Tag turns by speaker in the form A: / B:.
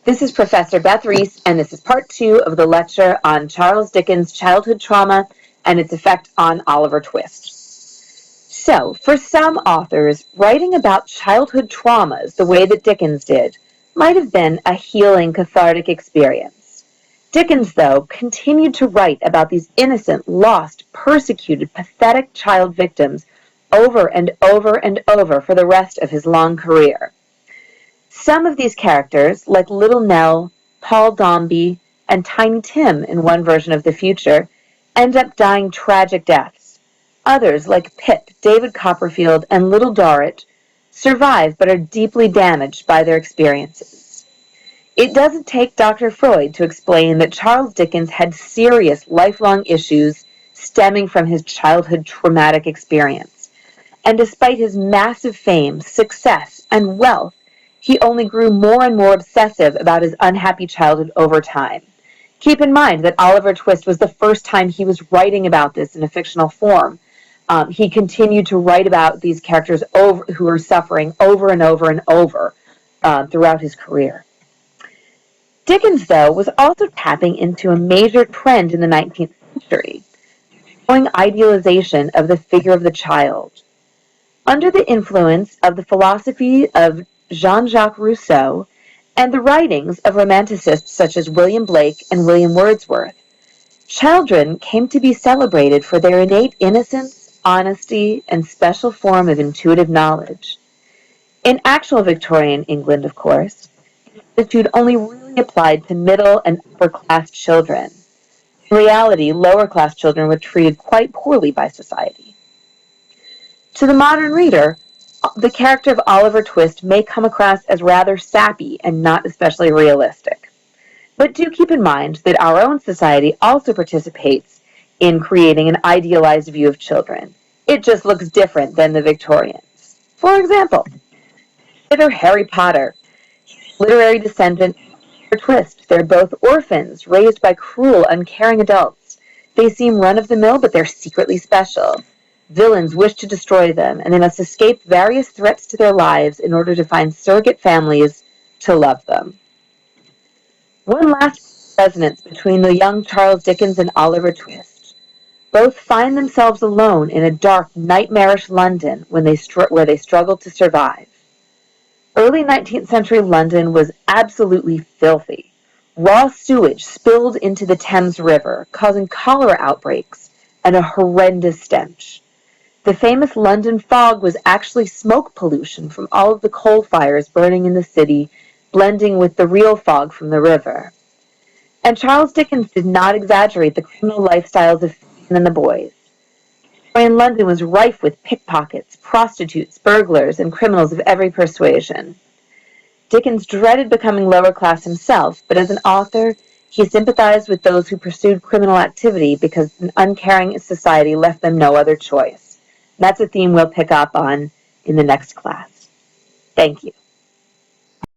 A: This is Professor Beth Reese, and this is part 2 of the lecture on Charles Dickens' childhood trauma and its effect on Oliver Twist. So, for some authors, writing about childhood traumas the way that Dickens did might have been a healing, cathartic experience. Dickens, though, continued to write about these innocent, lost, persecuted, pathetic child victims over and over and over for the rest of his long career. Some of these characters, like Little Nell, Paul Dombey, and Tiny Tim in one version of the future, end up dying tragic deaths. Others, like Pip, David Copperfield, and Little Dorrit, survive but are deeply damaged by their experiences. It doesn't take Dr. Freud to explain that Charles Dickens had serious lifelong issues stemming from his childhood traumatic experience. And despite his massive fame, success, and wealth, he only grew more and more obsessive about his unhappy childhood over time. Keep in mind that Oliver Twist was the first time he was writing about this in a fictional form. He continued to write about these characters who were suffering over and over and over throughout his career. Dickens, though, was also tapping into a major trend in the 19th century, showing idealization of the figure of the child. Under the influence of the philosophy of Jean-Jacques Rousseau and the writings of romanticists such as William Blake and William Wordsworth, children came to be celebrated for their innate innocence, honesty, and special form of intuitive knowledge. In actual Victorian England, of course, the attitude only really applied to middle and upper-class children. In reality, lower-class children were treated quite poorly by society. To the modern reader, the character of Oliver Twist may come across as rather sappy and not especially realistic. But do keep in mind that our own society also participates in creating an idealized view of children. It just looks different than the Victorians. For example, consider Harry Potter, literary descendant of Oliver Twist. They're both orphans, raised by cruel, uncaring adults. They seem run-of-the-mill, but they're secretly special. Villains wish to destroy them, and they must escape various threats to their lives in order to find surrogate families to love them. One last resonance between the young Charles Dickens and Oliver Twist. Both find themselves alone in a dark, nightmarish London where they struggle to survive. Early 19th century London was absolutely filthy. Raw sewage spilled into the Thames River, causing cholera outbreaks and a horrendous stench. The famous London fog was actually smoke pollution from all of the coal fires burning in the city, blending with the real fog from the river. And Charles Dickens did not exaggerate the criminal lifestyles of Finn and the boys. Victorian London was rife with pickpockets, prostitutes, burglars, and criminals of every persuasion. Dickens dreaded becoming lower class himself, but as an author, he sympathized with those who pursued criminal activity because an uncaring society left them no other choice. That's a theme we'll pick up on in the next class. Thank you.